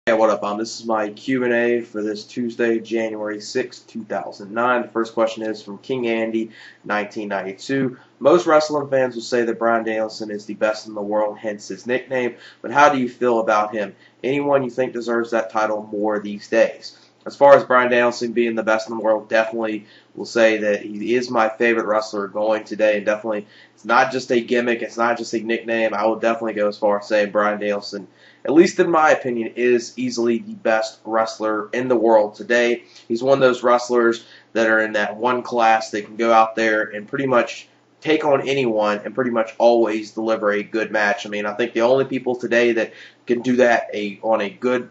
Hey, what up? This is my Q&A for this Tuesday, January 6, 2009. The first question is from King Andy, 1992. Most wrestling fans will say that Bryan Danielson is the best in the world, hence his nickname. But how do you feel about him? Anyone you think deserves that title more these days? As far as Bryan Danielson being the best in the world, definitely will say that he is my favorite wrestler going today. And definitely, it's not just a gimmick. It's not just a nickname. I will definitely go as far as saying Bryan Danielson, at least in my opinion, is easily the best wrestler in the world today. He's one of those wrestlers that are in that one class that can go out there and pretty much take on anyone and pretty much always deliver a good match. I mean, I think the only people today that can do that on a good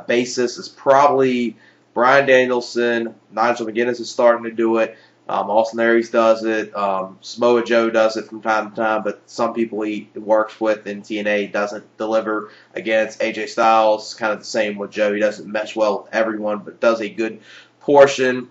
basis is probably Bryan Danielson. Nigel McGuinness is starting to do it. Austin Aries does it. Samoa Joe does it from time to time, but some people he works with in TNA doesn't deliver. Against AJ Styles, kind of the same with Joe. He doesn't mesh well with everyone, but does a good portion.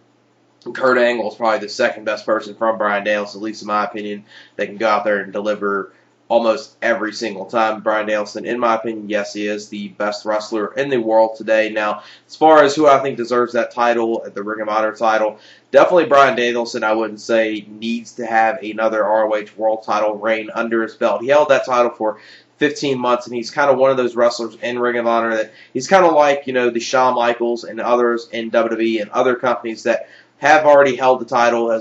Kurt Angle is probably the second best person from Bryan Danielson, at least in my opinion, that can go out there and deliver almost every single time. Bryan Danielson, in my opinion, yes, he is the best wrestler in the world today. Now, as far as who I think deserves that title, the Ring of Honor title, definitely Bryan Danielson, I wouldn't say needs to have another ROH world title reign under his belt. He held that title for 15 months, and he's kind of one of those wrestlers in Ring of Honor that he's kind of like, the Shawn Michaels and others in WWE and other companies that have already held the title,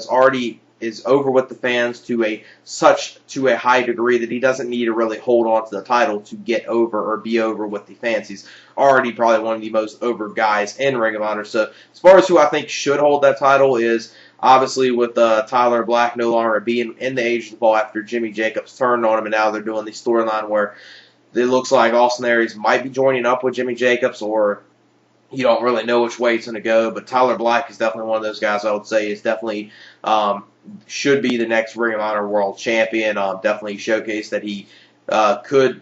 is over with the fans to a high degree that he doesn't need to really hold on to the title to get over or be over with the fans. He's already probably one of the most over guys in Ring of Honor. So as far as who I think should hold that title is obviously with Tyler Black no longer being in the Age of the Ball after Jimmy Jacobs turned on him, and now they're doing the storyline where it looks like Austin Aries might be joining up with Jimmy Jacobs, or you don't really know which way it's going to go. But Tyler Black is definitely one of those guys I would say is definitely should be the next Ring of Honor World Champion. Definitely showcased that he could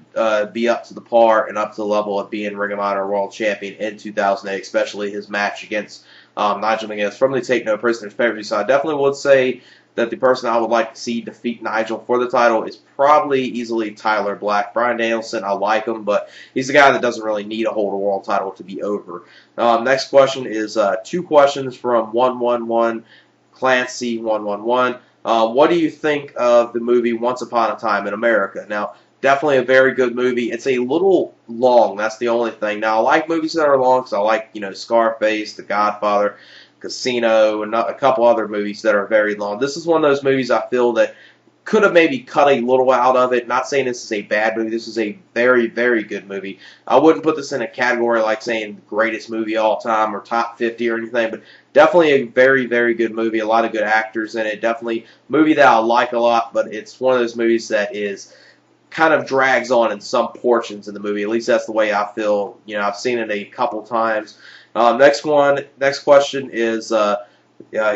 be up to the par and up to the level of being Ring of Honor World Champion in 2008, especially his match against Nigel McGuinness from the Take No Prisoners pay-per-view. So I definitely would say that the person I would like to see defeat Nigel for the title is probably easily Tyler Black. Bryan Danielson, I like him, but he's a guy that doesn't really need to hold a world title to be over. Next question is two questions from 111 Clancy 111. What do you think of the movie Once Upon a Time in America? Now, definitely a very good movie. It's a little long. That's the only thing. Now, I like movies that are long because I like, Scarface, The Godfather, Casino, and a couple other movies that are very long. This is one of those movies I feel that could have maybe cut a little out of it. Not saying this is a bad movie. This is a very, very good movie. I wouldn't put this in a category like saying greatest movie of all time or top 50 or anything, but definitely a very, very good movie. A lot of good actors in it. Definitely a movie that I like a lot, but it's one of those movies that is kind of drags on in some portions of the movie. At least that's the way I feel. I've seen it a couple times. Next question is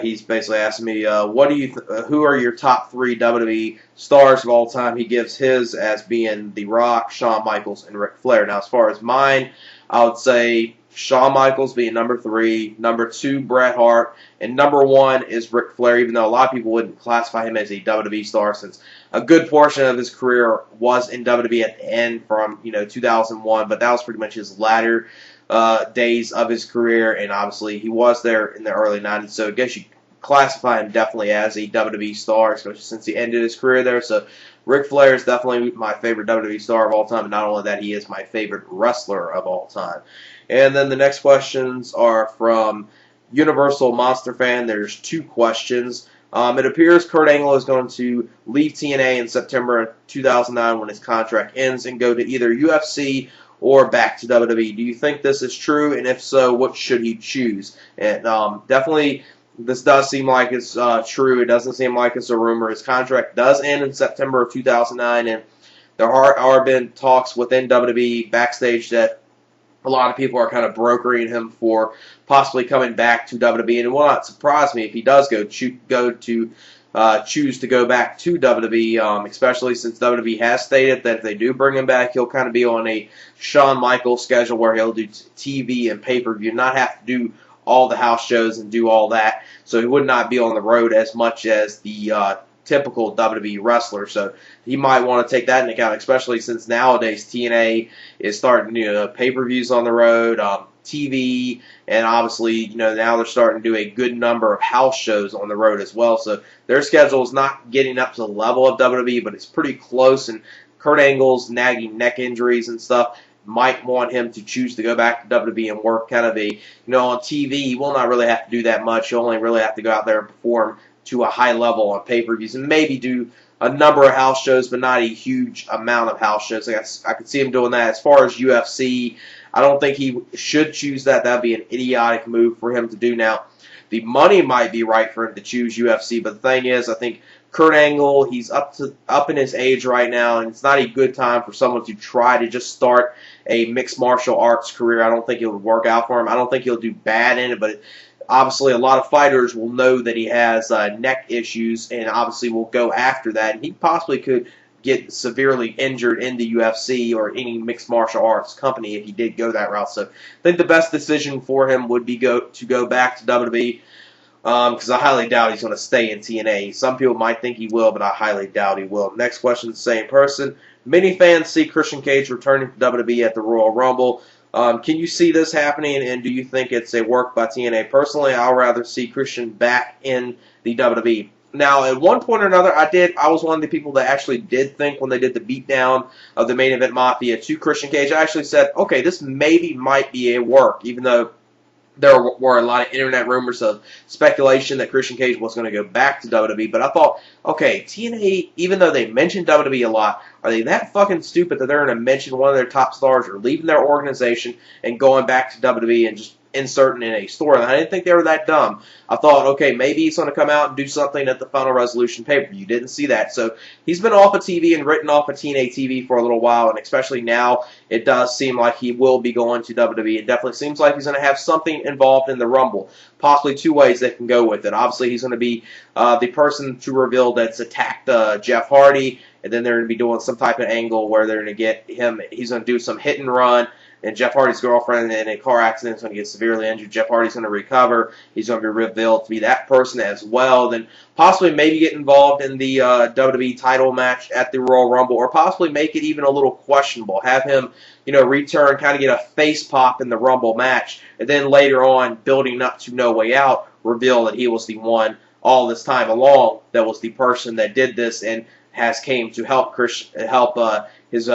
he's basically asking me, who are your top 3 WWE stars of all time? He gives his as being The Rock, Shawn Michaels, and Ric Flair. Now, as far as mine, I would say Shawn Michaels being number 3, number 2 Bret Hart, and number 1 is Ric Flair, even though a lot of people wouldn't classify him as a WWE star since a good portion of his career was in WWE at the end from 2001, but that was pretty much his latter days of his career, and obviously he was there in the early 90s, so I guess you classify him definitely as a WWE star, especially since he ended his career there. So Ric Flair is definitely my favorite WWE star of all time, and not only that, he is my favorite wrestler of all time. And then the next questions are from UniversalMonsterFan. There's 2 questions. It appears Kurt Angle is going to leave TNA in September 2009 when his contract ends and go to either UFC or back to WWE. Do you think this is true? And if so, what should he choose? And definitely, this does seem like it's true. It doesn't seem like it's a rumor. His contract does end in September of 2009, and there are been talks within WWE backstage that a lot of people are kind of brokering him for possibly coming back to WWE, and it will not surprise me if he does choose to go back to WWE, especially since WWE has stated that if they do bring him back, he'll kind of be on a Shawn Michaels schedule where he'll do TV and pay-per-view, not have to do all the house shows and do all that, so he would not be on the road as much as the typical WWE wrestler. So he might want to take that into account, especially since nowadays TNA is starting pay-per-views on the road, TV, and obviously now they're starting to do a good number of house shows on the road as well. So their schedule is not getting up to the level of WWE, but it's pretty close. And Kurt Angle's nagging neck injuries and stuff might want him to choose to go back to WWE and work kind of a, on TV. He will not really have to do that much. He'll only really have to go out there and perform to a high level on pay-per-views and maybe do a number of house shows, but not a huge amount of house shows. I could see him doing that. As far as UFC, I don't think he should choose that. That would be an idiotic move for him to do now. The money might be right for him to choose UFC, but the thing is, I think Kurt Angle, he's up in his age right now, and it's not a good time for someone to try to just start a mixed martial arts career. I don't think it would work out for him. I don't think he'll do bad in it, but obviously a lot of fighters will know that he has neck issues, and obviously will go after that. And he possibly could get severely injured in the UFC or any mixed martial arts company if he did go that route. So I think the best decision for him would be to go back to WWE. Because I highly doubt he's going to stay in TNA. Some people might think he will, but I highly doubt he will. Next question, same person. Many fans see Christian Cage returning to WWE at the Royal Rumble. Can you see this happening, and do you think it's a work by TNA? Personally, I'd rather see Christian back in the WWE. Now, at one point or another, I was one of the people that actually did think when they did the beatdown of the Main Event Mafia to Christian Cage, I actually said, okay, this might be a work, even though there were a lot of internet rumors of speculation that Christian Cage was going to go back to WWE, but I thought, okay, TNA, even though they mentioned WWE a lot, are they that fucking stupid that they're going to mention one of their top stars or leaving their organization and going back to WWE and just inserting in a storyline? I didn't think they were that dumb. I thought, okay, maybe he's going to come out and do something at the Final Resolution pay-per-view. Didn't see that. So he's been off of TV and written off of TNA TV for a little while, and especially now it does seem like he will be going to WWE. It definitely seems like he's going to have something involved in the Rumble. Possibly two ways they can go with it. Obviously, he's going to be the person to reveal that's attacked Jeff Hardy, and then they're going to be doing some type of angle where they're going to get him, he's going to do some hit and run, and Jeff Hardy's girlfriend in a car accident is going to get severely injured. Jeff Hardy's going to recover. He's going to be revealed to be that person as well. Then possibly maybe get involved in the WWE title match at the Royal Rumble, or possibly make it even a little questionable. Have him, return, kind of get a face pop in the Rumble match, and then later on, building up to No Way Out, reveal that he was the one all this time along that was the person that did this and has came to help his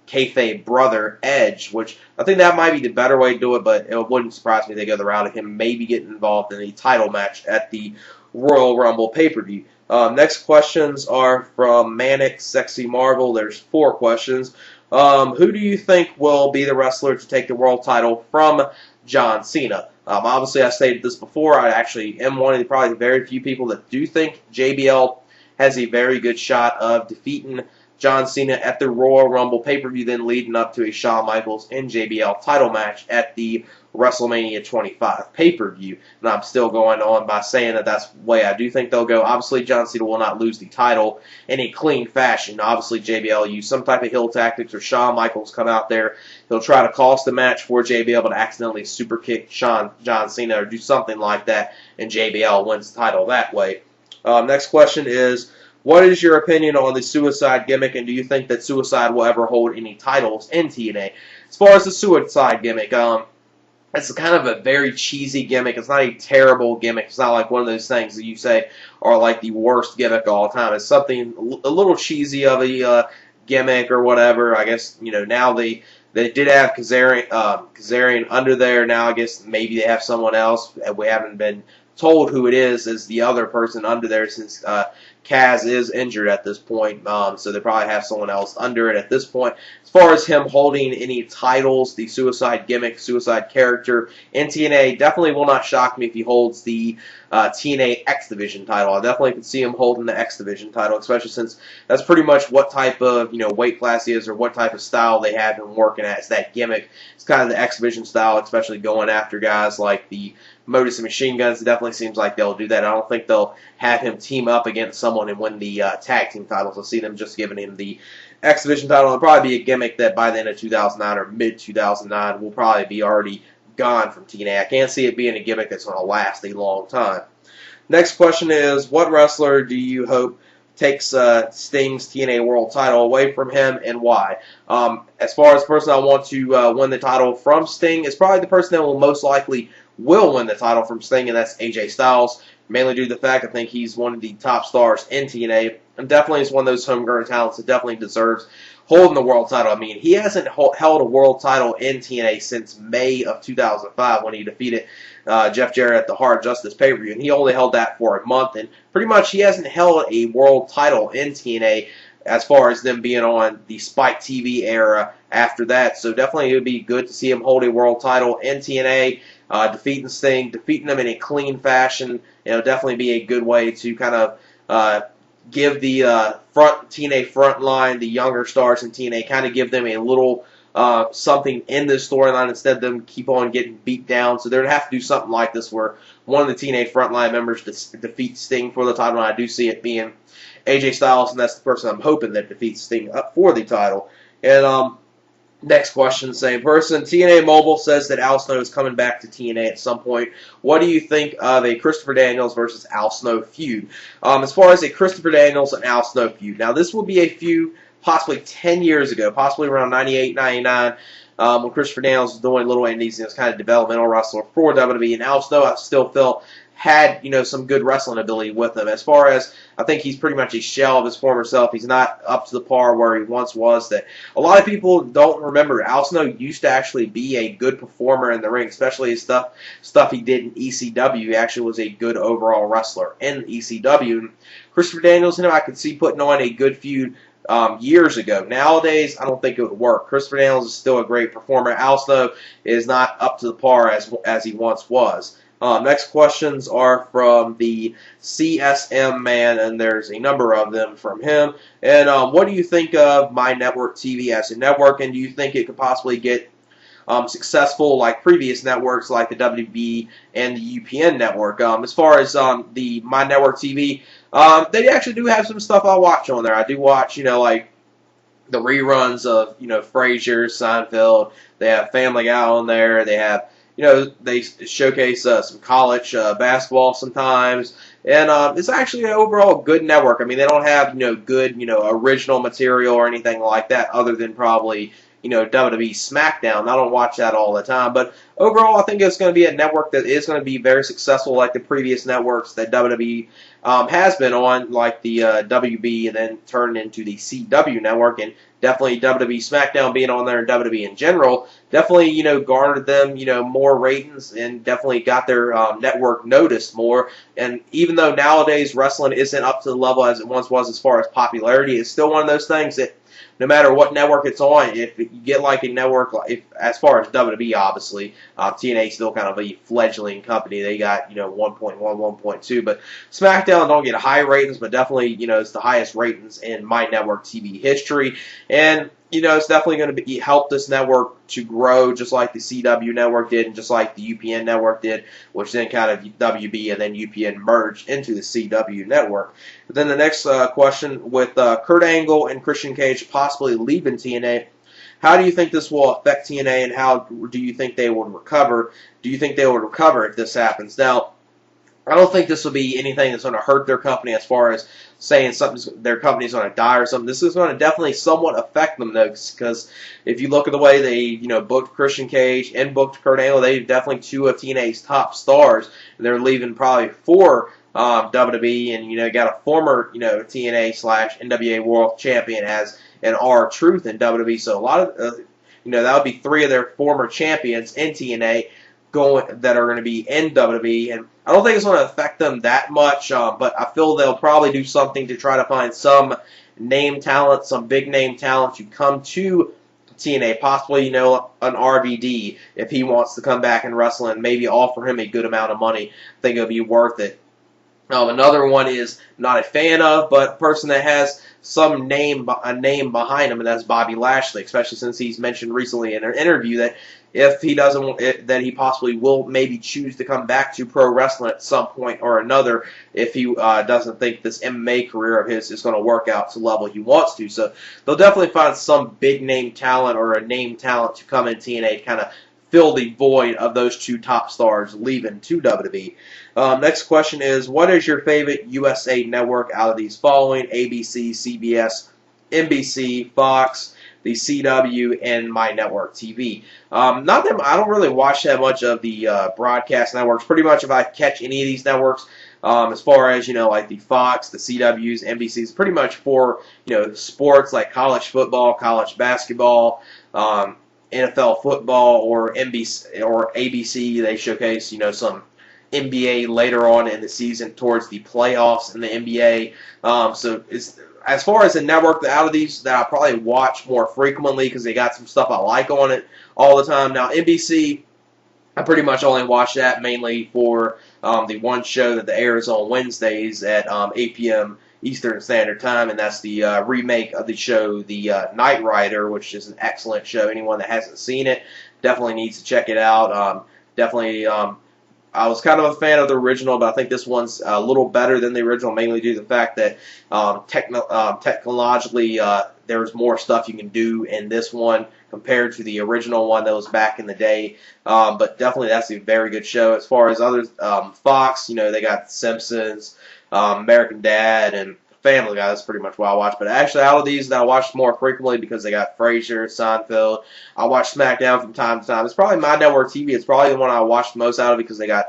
kayfabe brother Edge, which I think that might be the better way to do it, but it wouldn't surprise me if they go the route of him maybe getting involved in a title match at the Royal Rumble pay-per-view. Next questions are from MANICsxeMARVEL. There's 4 questions. Who do you think will be the wrestler to take the world title from John Cena? Obviously, I stated this before. I actually am one of the probably very few people that do think JBL has a very good shot of defeating John Cena at the Royal Rumble pay-per-view, then leading up to a Shawn Michaels and JBL title match at the WrestleMania 25 pay-per-view. And I'm still going on by saying that that's the way I do think they'll go. Obviously, John Cena will not lose the title in a clean fashion. Obviously, JBL use some type of heel tactics, or Shawn Michaels come out there. He'll try to cost the match for JBL, but accidentally super kick John Cena or do something like that, and JBL wins the title that way. Next question is, what is your opinion on the Suicide gimmick, and do you think that Suicide will ever hold any titles in TNA? As far as the Suicide gimmick, it's kind of a very cheesy gimmick. It's not a terrible gimmick. It's not like one of those things that you say are like the worst gimmick of all time. It's something a little cheesy of a gimmick or whatever. I guess, now they did have Kazarian under there. Now I guess maybe they have someone else. We haven't been told who it is the other person under there, since Kaz is injured at this point, so they probably have someone else under it at this point. As far as him holding any titles, the Suicide gimmick, Suicide character in TNA, definitely will not shock me if he holds the TNA X Division title. I definitely could see him holding the X Division title, especially since that's pretty much what type of weight class he is, or what type of style they have him working at. It's that gimmick. It's kind of the X Division style, especially going after guys like the Modus and Machine Guns. It definitely seems like they'll do that. I don't think they'll have him team up against someone and win the tag team titles. I'll see them just giving him the X Division title. It'll probably be a gimmick that by the end of 2009 or mid-2009 will probably be already gone from TNA. I can't see it being a gimmick that's going to last a long time. Next question is, what wrestler do you hope takes Sting's TNA World title away from him, and why? As far as the person I want to win the title from Sting, is probably the person that will most likely will win the title from Sting, and that's AJ Styles. Mainly due to the fact I think he's one of the top stars in TNA, and definitely is one of those homegrown talents that definitely deserves holding the world title. I mean, he hasn't held a world title in TNA since May of 2005 when he defeated Jeff Jarrett at the Hard Justice pay-per-view, and he only held that for a month, and pretty much he hasn't held a world title in TNA as far as them being on the Spike TV era after that. So definitely it would be good to see him hold a world title in TNA, defeating Sting, defeating him in a clean fashion. Definitely be a good way to kind of give the TNA front line, the younger stars in TNA, kind of give them a little something in this storyline instead of them keep on getting beat down. So they're going to have to do something like this where one of the TNA frontline members defeats Sting for the title, and I do see it being AJ Styles, and that's the person I'm hoping that defeats Sting up for the title. And next question, same person. TNA Mobile says that Al Snow is coming back to TNA at some point. What do you think of a Christopher Daniels versus Al Snow feud? As far as a Christopher Daniels and Al Snow feud, now this will be a feud possibly 10 years ago, possibly around 98, 99, when Christopher Daniels was doing little indies and was kind of developmental wrestler for WWE, and Al Snow I still feel had some good wrestling ability with him. As far as I think he's pretty much a shell of his former self. He's not up to the par where he once was. That a lot of people don't remember. Al Snow used to actually be a good performer in the ring, especially his stuff he did in ECW. He actually was a good overall wrestler in ECW. Christopher Daniels and him I could see putting on a good feud years ago. Nowadays, I don't think it would work. Christopher Daniels is still a great performer. Al Snow is not up to the par as he once was. Next questions are from the CSM man, and there's a number of them from him. And what do you think of My Network TV as a network, and do you think it could possibly get successful like previous networks like the WB and the UPN network? As far as the My Network TV, they actually do have some stuff I watch on there. I do watch, like the reruns of, Frasier, Seinfeld. They have Family Guy on there. They have, they showcase some college basketball sometimes. And it's actually an overall good network. I mean, they don't have, good, original material or anything like that other than probably, WWE SmackDown. I don't watch that all the time. But overall, I think it's going to be a network that is going to be very successful like the previous networks that WWE has been on, like the WB and then turned into the CW network. And definitely WWE SmackDown being on there and WWE in general definitely, garnered them, more ratings and definitely got their network noticed more. And even though nowadays wrestling isn't up to the level as it once was as far as popularity, it's still one of those things that no matter what network it's on, if you get like a network, as far as WWE, obviously, TNA is still kind of a fledgling company. They got, 1.1, 1.2, but SmackDown don't get high ratings, but definitely, it's the highest ratings in My Network TV history. And, it's definitely going to help this network to grow just like the CW network did and just like the UPN network did, which then kind of WB and then UPN merged into the CW network. But then the next question, with Kurt Angle and Christian Cage possibly leaving TNA, how do you think this will affect TNA and how do you think they will recover? Do you think they will recover if this happens? Now, I don't think this will be anything that's going to hurt their company as far as saying their company's going to die or something. This is going to definitely somewhat affect them, though, because if you look at the way they, booked Christian Cage and booked Kurt Angle, they're definitely two of TNA's top stars. And they're leaving probably for WWE, and, got a former, TNA/NWA World Champion as an R-Truth in WWE. So a lot of, that would be three of their former champions in TNA that are going to be in WWE, and I don't think it's going to affect them that much, but I feel they'll probably do something to try to find some name talent, some big name talent to come to TNA, possibly, an RVD if he wants to come back and wrestle and maybe offer him a good amount of money. I think it'll be worth it. Another one is not a fan of, but a person that has a name behind him, and that's Bobby Lashley, especially since he's mentioned recently in an interview that if he doesn't, that he possibly will maybe choose to come back to pro wrestling at some point or another if he doesn't think this MMA career of his is going to work out to the level he wants to. So they'll definitely find some big name talent or a name talent to come in TNA to kind of fill the void of those two top stars leaving to WWE. Next question is, what is your favorite USA network out of these following? ABC, CBS, NBC, Fox, the CW, and My Network TV. Not that I don't really watch that much of the broadcast networks. Pretty much if I catch any of these networks, as far as, like the Fox, the CWs, NBCs, pretty much for, sports like college football, college basketball, NFL football, or NBC or ABC. They showcase, some NBA later on in the season towards the playoffs in the NBA. So it's, as far as the network out of these that I probably watch more frequently because they got some stuff I like on it all the time. Now NBC, I pretty much only watch that mainly for the one show that airs on Wednesdays at 8 p.m. Eastern Standard Time, and that's the remake of the show, The Knight Rider, which is an excellent show. Anyone that hasn't seen it definitely needs to check it out. Definitely, I was kind of a fan of the original, but I think this one's a little better than the original, mainly due to the fact that technologically there's more stuff you can do in this one compared to the original one that was back in the day. But definitely that's a very good show. As far as others, Fox, they got The Simpsons, American Dad, and Family Guy. That's pretty much what I watch. But actually, out of these that I watch more frequently because they got Frasier, Seinfeld. I watch SmackDown from time to time. It's probably My Network TV. It's probably the one I watch the most out of because they got,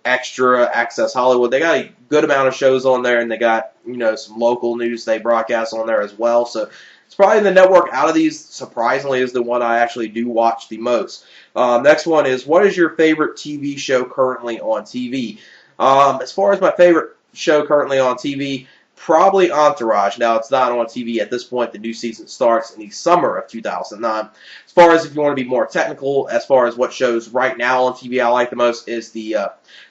Extra, Access Hollywood. They got a good amount of shows on there, and they got, some local news they broadcast on there as well. So it's probably the network out of these, surprisingly, is the one I actually do watch the most. Next one is, what is your favorite TV show currently on TV? As far as my favorite show currently on TV, probably Entourage. Now, it's not on TV at this point. The new season starts in the summer of 2009. As far as if you want to be more technical, as far as what shows right now on TV I like the most is the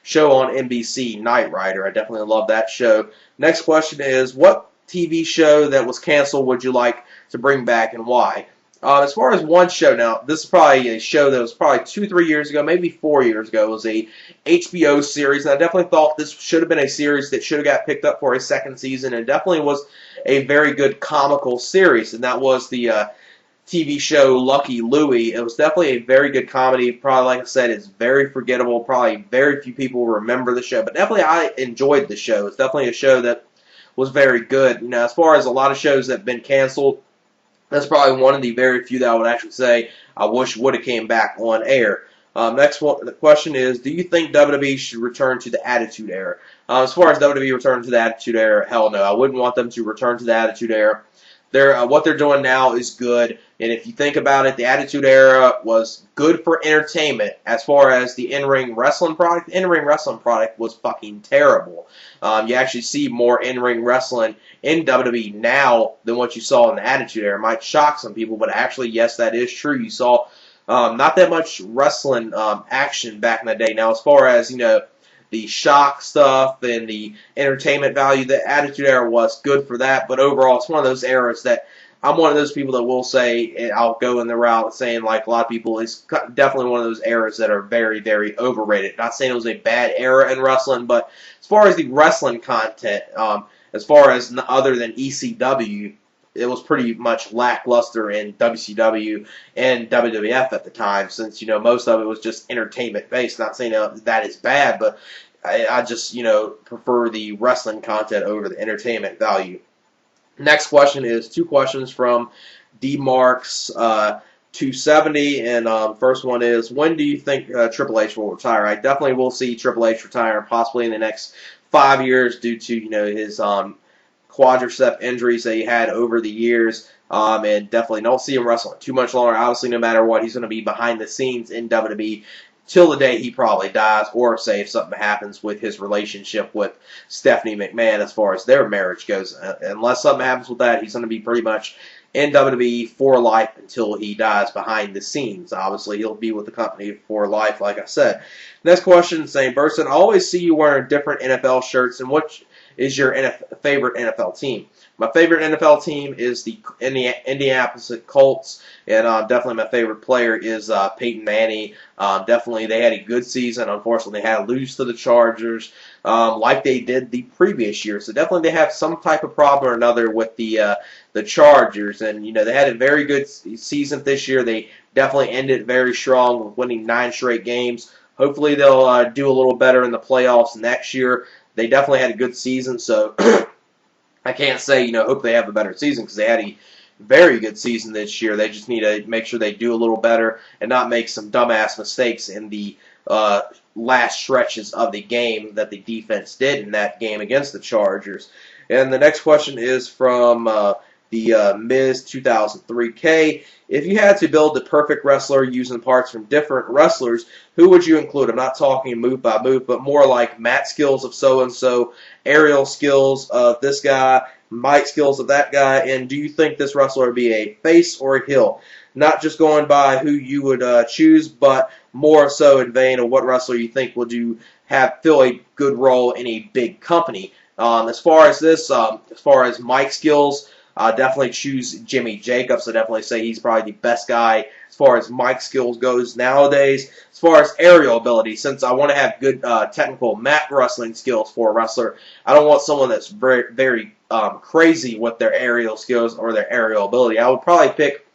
show on NBC, Knight Rider. I definitely love that show. Next question is, what TV show that was canceled would you like to bring back and why? As far as one show now, this is probably a show that was probably 2-3 years ago, maybe 4 years ago. It was a HBO series, and I definitely thought this should have been a series that should have got picked up for a second season, and definitely was a very good comical series, and that was the TV show Lucky Louie. It was definitely a very good comedy. Probably, like I said, it's very forgettable. Probably very few people remember the show, but definitely I enjoyed the show. It's definitely a show that was very good. As far as a lot of shows that have been canceled, that's probably one of the very few that I would actually say I wish would have came back on air. Next one, the question is, do you think WWE should return to the Attitude Era? As far as WWE return to the Attitude Era, hell no. I wouldn't want them to return to the Attitude Era. What they're doing now is good, and if you think about it, the Attitude Era was good for entertainment. As far as the in-ring wrestling product, the in-ring wrestling product was fucking terrible. You actually see more in-ring wrestling in WWE now than what you saw in the Attitude Era. It might shock some people, but actually, yes, that is true. You saw not that much wrestling action back in the day. Now, as far as, the shock stuff and the entertainment value, the Attitude Era was good for that, but overall, it's one of those eras that I'm one of those people that will say, and I'll go in the route of saying, like a lot of people, it's definitely one of those eras that are very, very overrated. Not saying it was a bad era in wrestling, but as far as the wrestling content, as far as other than ECW, it was pretty much lackluster in WCW and WWF at the time, since, most of it was just entertainment-based. Not saying that is bad, but I just, prefer the wrestling content over the entertainment value. Next question is 2 questions from DMarks 270, and first one is, when do you think Triple H will retire? I definitely will see Triple H retire possibly in the next 5 years due to, his quadricep injuries that he had over the years, and definitely don't see him wrestling too much longer. Obviously, no matter what, he's going to be behind the scenes in WWE till the day he probably dies, or say if something happens with his relationship with Stephanie McMahon as far as their marriage goes. Unless something happens with that, he's going to be pretty much in WWE for life until he dies behind the scenes. Obviously, he'll be with the company for life, like I said. Next question, same person. I always see you wearing different NFL shirts, and is your favorite NFL team? My favorite NFL team is the Indianapolis Colts, and definitely my favorite player is Peyton Manning. Definitely they had a good season. Unfortunately, they had to lose to the Chargers like they did the previous year. So definitely they have some type of problem or another with the Chargers. And, you know, they had a very good season this year. They definitely ended very strong with winning 9 straight games. Hopefully they'll do a little better in the playoffs next year. They definitely had a good season, so I can't say, you know, hope they have a better season because they had a very good season this year. They just need to make sure they do a little better and not make some dumbass mistakes in the last stretches of the game that the defense did in that game against the Chargers. And the next question is from the Miz 2003K. If you had to build the perfect wrestler using parts from different wrestlers, who would you include? I'm not talking move by move, but more like mat skills of so-and-so, aerial skills of this guy, mic skills of that guy, and do you think this wrestler would be a face or a heel? Not just going by who you would choose, but more so in vein of what wrestler you think will fill a good role in a big company. As far as mic skills, definitely choose Jimmy Jacobs. I definitely say he's probably the best guy as far as mic skills goes nowadays. As far as aerial ability, since I want to have good technical mat wrestling skills for a wrestler, I don't want someone that's very, very crazy with their aerial skills or their aerial ability. I would probably pick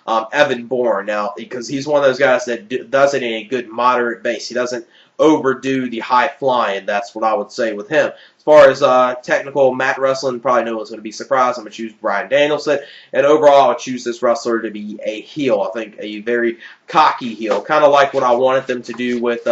Evan Bourne now because he's one of those guys that does it in a good moderate base. He doesn't overdo the high flying. That's what I would say with him. As far as technical mat wrestling, probably no one's going to be surprised. I'm going to choose Bryan Danielson. And overall, I would choose this wrestler to be a heel. I think a very cocky heel. Kind of like what I wanted them to do with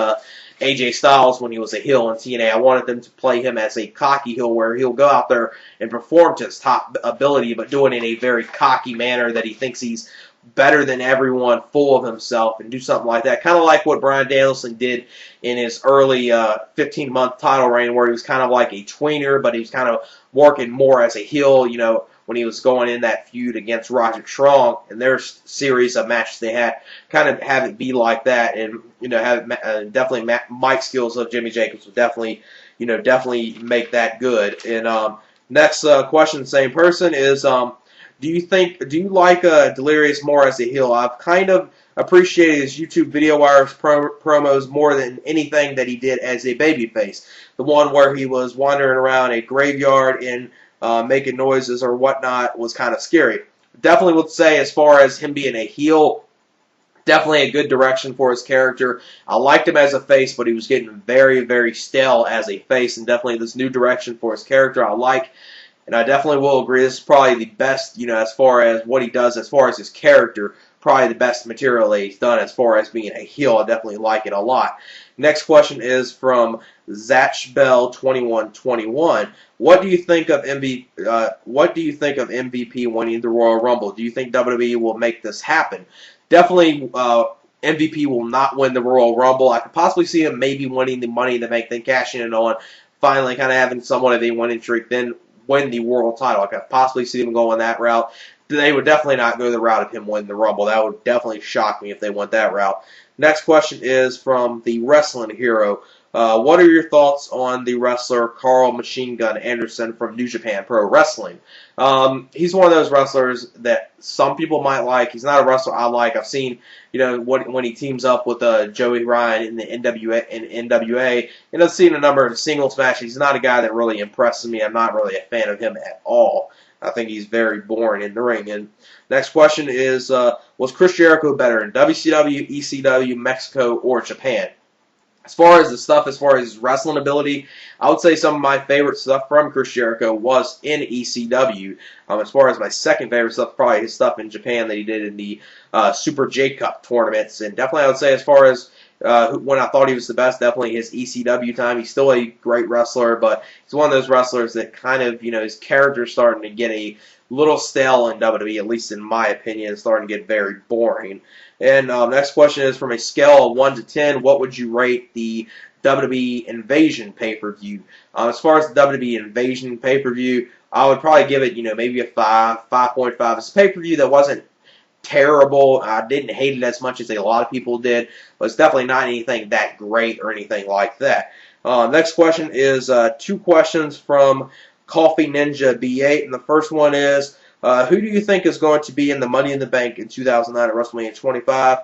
AJ Styles when he was a heel in TNA. I wanted them to play him as a cocky heel where he'll go out there and perform to his top ability, but do it in a very cocky manner that he thinks he's better than everyone, full of himself, and do something like that. Kind of like what Bryan Danielson did in his early 15-month title reign, where he was kind of like a tweener, but he was kind of working more as a heel, you know, when he was going in that feud against Roderick Strong, and their series of matches they had, kind of have it be like that, and, you know, have definitely mic skills of Jimmy Jacobs would definitely, you know, definitely make that good. And next question, same person, is do you like Delirious more as a heel? I've kind of appreciated his YouTube video wires promos more than anything that he did as a babyface. The one where he was wandering around a graveyard and making noises or whatnot was kind of scary. Definitely would say as far as him being a heel, definitely a good direction for his character. I liked him as a face, but he was getting very, very stale as a face, and definitely this new direction for his character I like. And I definitely will agree, this is probably the best, you know, as far as what he does, as far as his character, probably the best material that he's done as far as being a heel. I definitely like it a lot. Next question is from ZachBell2121. What do you think of MVP winning the Royal Rumble? Do you think WWE will make this happen? Definitely MVP will not win the Royal Rumble. I could possibly see him maybe winning the Money in the Bank, then cashing in on, finally kind of having somewhat of a winning streak, then win the world title. I could possibly see them going that route. They would definitely not go the route of him winning the Rumble. That would definitely shock me if they went that route. Next question is from the Wrestling Hero. What are your thoughts on the wrestler Carl Machine Gun Anderson from New Japan Pro Wrestling? He's one of those wrestlers that some people might like. He's not a wrestler I like. I've seen, you know, when he teams up with Joey Ryan in the NWA, and I've seen a number of singles matches. He's not a guy that really impresses me. I'm not really a fan of him at all. I think he's very boring in the ring. And next question is, was Chris Jericho better in WCW, ECW, Mexico, or Japan? As far as his wrestling ability, I would say some of my favorite stuff from Chris Jericho was in ECW. As far as my second favorite stuff, probably his stuff in Japan that he did in the Super J Cup tournaments. And definitely I would say as far as when I thought he was the best, definitely his ECW time. He's still a great wrestler, but he's one of those wrestlers that kind of, you know, his character's starting to get a little stale in WWE, at least in my opinion. It's starting to get very boring. And next question is from a scale of 1 to 10, what would you rate the WWE Invasion pay-per-view? As far as the WWE Invasion pay-per-view, I would probably give it, you know, maybe a 5.5. It's a pay-per-view that wasn't terrible. I didn't hate it as much as a lot of people did, but it's definitely not anything that great or anything like that. Next question is 2 questions from Coffee Ninja B8, and the first one is, who do you think is going to be in the Money in the Bank in 2009 at WrestleMania 25,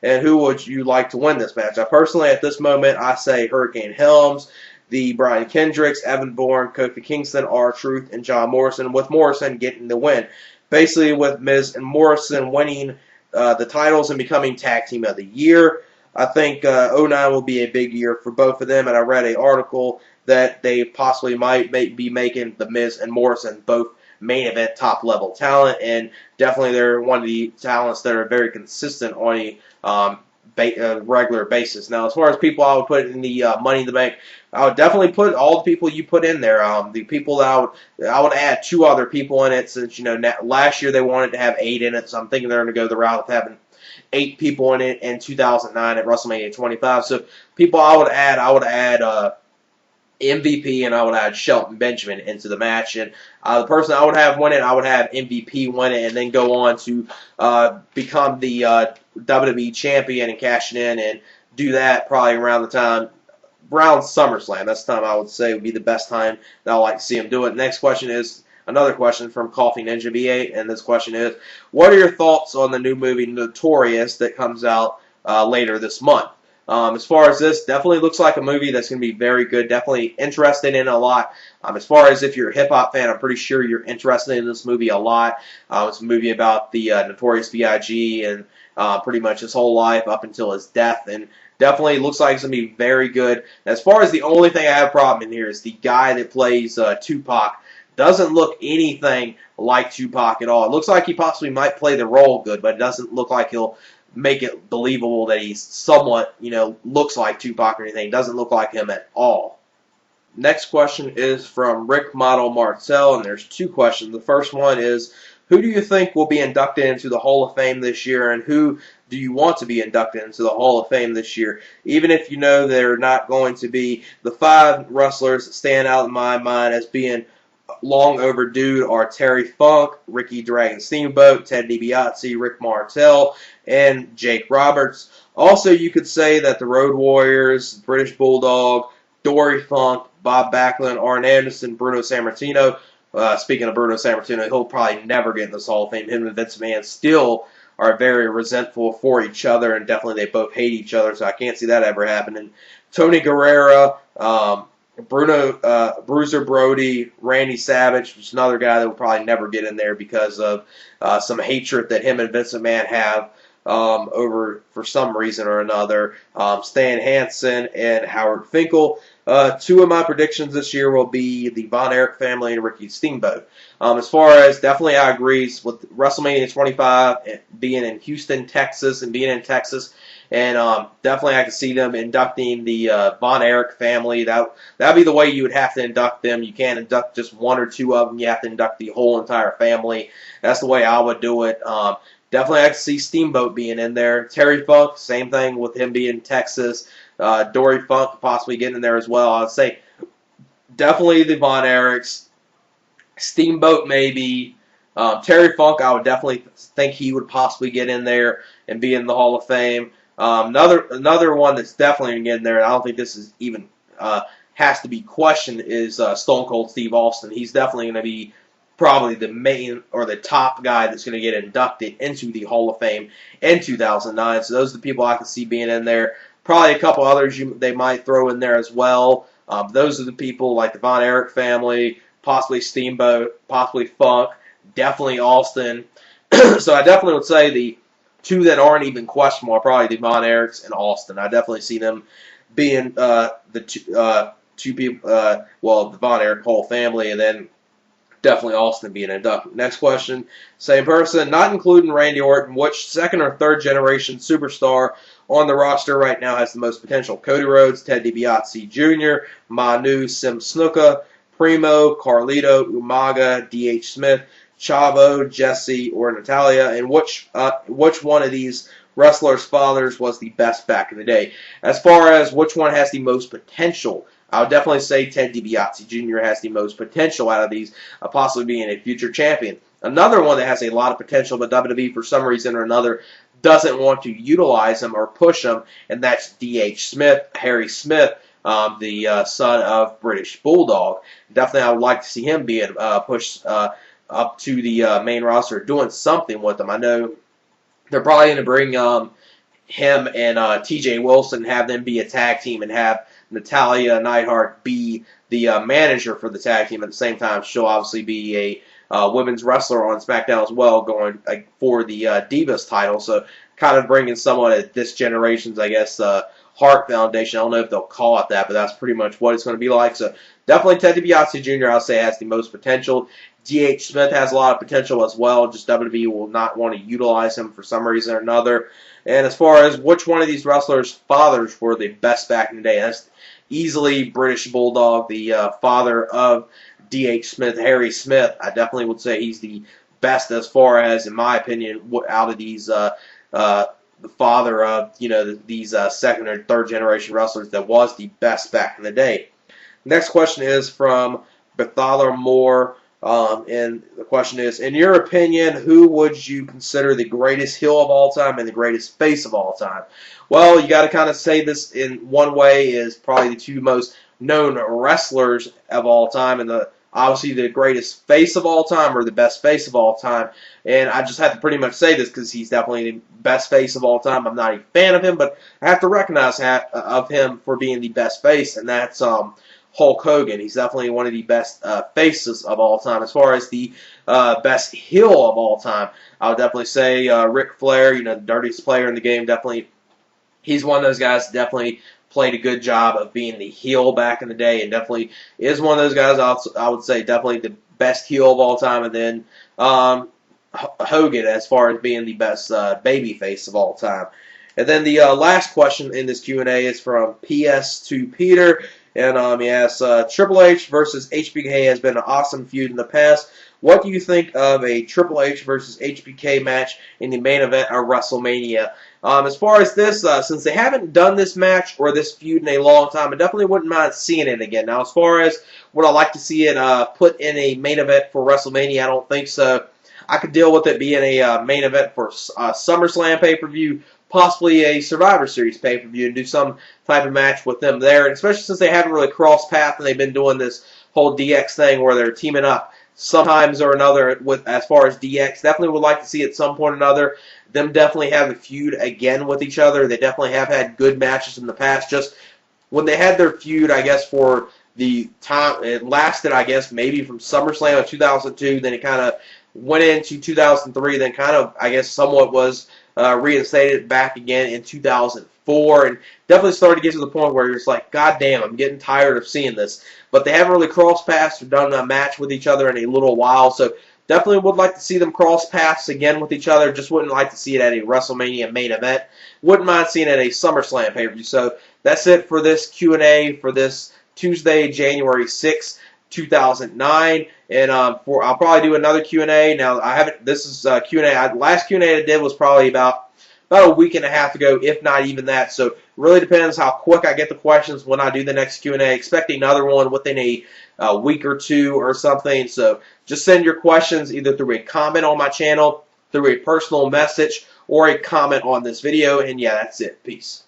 and who would you like to win this match? Personally, at this moment, I say Hurricane Helms, the Brian Kendricks, Evan Bourne, Kofi Kingston, R-Truth, and John Morrison, with Morrison getting the win. Basically, with Miz and Morrison winning the titles and becoming Tag Team of the Year. I think 09 will be a big year for both of them, and I read an article that they possibly might be making the Miz and Morrison both main event top level talent, and definitely they're one of the talents that are very consistent on a regular basis. Now, as far as people I would put in the Money in the Bank, I would definitely put all the people you put in there. The people that I would add 2 other people in it, since last year they wanted to have 8 in it, so I'm thinking they're going to go the route of having 8 people in it in 2009 at WrestleMania 25. So people I would add MVP, and I would add Shelton Benjamin into the match. And the person I would have win it, I would have MVP win it, and then go on to become the WWE champion and cash it in, and do that probably around SummerSlam. That's the time I would say would be the best time that I'd like to see him do it. Next question is another question from Coffee Ninja V8, and this question is, what are your thoughts on the new movie Notorious that comes out later this month? As far as this, definitely looks like a movie that's going to be very good. Definitely interested in it a lot. As far as if you're a hip-hop fan, I'm pretty sure you're interested in this movie a lot. It's a movie about the Notorious B.I.G. and pretty much his whole life up until his death. And definitely looks like it's going to be very good. As far as the only thing I have a problem in here is the guy that plays Tupac doesn't look anything like Tupac at all. It looks like he possibly might play the role good, but it doesn't look like he'll make it believable that he's somewhat, looks like Tupac or anything. It doesn't look like him at all. Next question is from Rick Model Martel, and there's 2 questions. The first one is, who do you think will be inducted into the Hall of Fame this year, and who do you want to be inducted into the Hall of Fame this year? Even if you know they're not going to be, the 5 wrestlers that stand out in my mind as being long overdue are Terry Funk, Ricky Dragon Steamboat, Ted DiBiase, Rick Martel, and Jake Roberts. Also, you could say that the Road Warriors, British Bulldog, Dory Funk, Bob Backlund, Arn Anderson, Bruno Sammartino. Speaking of Bruno Sammartino, he'll probably never get in this Hall of Fame. Him and Vince McMahon still are very resentful for each other, and definitely they both hate each other, so I can't see that ever happening. Tony Guerrera, Bruiser Brody, Randy Savage, which is another guy that will probably never get in there because of some hatred that him and Vince McMahon have over for some reason or another. Stan Hansen and Howard Finkel. 2 of my predictions this year will be the Von Erich family and Ricky Steamboat. As far as, definitely I agree with WrestleMania 25 being in Houston, Texas, and being in Texas. And definitely I can see them inducting the Von Erich family. That'd be the way you would have to induct them. You can't induct just 1 or 2 of them. You have to induct the whole entire family. That's the way I would do it. Definitely I can see Steamboat being in there. Terry Funk, same thing with him being in Texas. Dory Funk possibly getting in there as well. I would say definitely the Von Erichs. Steamboat maybe. Terry Funk, I would definitely think he would possibly get in there and be in the Hall of Fame. Another one that's definitely going to get in there, and I don't think this is even has to be questioned, is Stone Cold Steve Austin. He's definitely going to be probably the main or the top guy that's going to get inducted into the Hall of Fame in 2009. So those are the people I can see being in there. Probably a couple others they might throw in there as well. Those are the people like the Von Erich family, possibly Steamboat, possibly Funk, definitely Austin. So I definitely would say the 2 that aren't even questionable are probably the Von Erichs and Austin. I definitely see them being the 2 people, the Von Erich whole family, and then definitely Austin being inducted. Next question, same person, not including Randy Orton, which 2nd or 3rd generation superstar on the roster right now has the most potential? Cody Rhodes, Ted DiBiase Jr., Manu, Sim Snuka, Primo, Carlito, Umaga, D.H. Smith, Chavo, Jesse, or Natalia, and which one of these wrestlers' fathers was the best back in the day? As far as which one has the most potential, I would definitely say Ted DiBiase Jr. has the most potential out of these, possibly being a future champion. Another one that has a lot of potential, but WWE for some reason or another doesn't want to utilize him or push him, and that's D.H. Smith, Harry Smith. the son of British Bulldog. Definitely, I would like to see him being pushed up to the main roster, doing something with them. I know they're probably going to bring him and T.J. Wilson, have them be a tag team, and have Natalya Neidhart be the manager for the tag team. At the same time, she'll obviously be a women's wrestler on SmackDown as well, going for the Divas title. So kind of bringing someone at this generation's, I guess, Hart Foundation. I don't know if they'll call it that, but that's pretty much what it's going to be like. So definitely Ted DiBiase Jr., I'll say, has the most potential. D.H. Smith has a lot of potential as well. Just WWE will not want to utilize him for some reason or another. And as far as which one of these wrestlers' fathers were the best back in the day, that's easily British Bulldog, the father of D.H. Smith, Harry Smith. I definitely would say he's the best as far as, in my opinion, out of these, the father of, these second or third generation wrestlers that was the best back in the day. Next question is from Bethaler Moore. And the question is, in your opinion, who would you consider the greatest heel of all time and the greatest face of all time? Well, you got to kind of say this in one way, is probably the two most known wrestlers of all time, and obviously the greatest face of all time, or the best face of all time. And I just have to pretty much say this because he's definitely the best face of all time. I'm not a fan of him, but I have to recognize of him for being the best face, and that's Hulk Hogan. He's definitely one of the best faces of all time. As far as the best heel of all time, I would definitely say Ric Flair, the dirtiest player in the game. Definitely, he's one of those guys that definitely played a good job of being the heel back in the day, and definitely is one of those guys, I would say, definitely the best heel of all time. And then Hogan, as far as being the best baby face of all time. And then the last question in this Q&A is from PS2 Peter. And he asks, Triple H versus HBK has been an awesome feud in the past. What do you think of a Triple H versus HBK match in the main event of WrestleMania? As far as this, since they haven't done this match or this feud in a long time, I definitely wouldn't mind seeing it again. Now, as far as would I like to see it put in a main event for WrestleMania, I don't think so. I could deal with it being a main event for SummerSlam pay-per-view, possibly a Survivor Series pay-per-view, and do some type of match with them there. And especially since they haven't really crossed paths and they've been doing this whole DX thing where they're teaming up sometimes or another with, as far as DX. Definitely would like to see at some point or another them definitely have a feud again with each other. They definitely have had good matches in the past. Just when they had their feud, I guess, for the time, it lasted, I guess, maybe from SummerSlam of 2002, then it kind of went into 2003, then kind of, I guess, somewhat was reinstated back again in 2004, and definitely started to get to the point where it's like, God damn, I'm getting tired of seeing this. But they haven't really crossed paths or done a match with each other in a little while, so definitely would like to see them cross paths again with each other. Just wouldn't like to see it at a WrestleMania main event. Wouldn't mind seeing it at a SummerSlam pay-per-view. So that's it for this Q&A for this Tuesday, January 6th, 2009. And I'll probably do another Q&A. Now, I haven't. This is Q&A. Last Q&A I did was probably about a week and a half ago, if not even that. So it really depends how quick I get the questions when I do the next Q&A. Expect another one within a week or two or something. So just send your questions either through a comment on my channel, through a personal message, or a comment on this video. And yeah, that's it. Peace.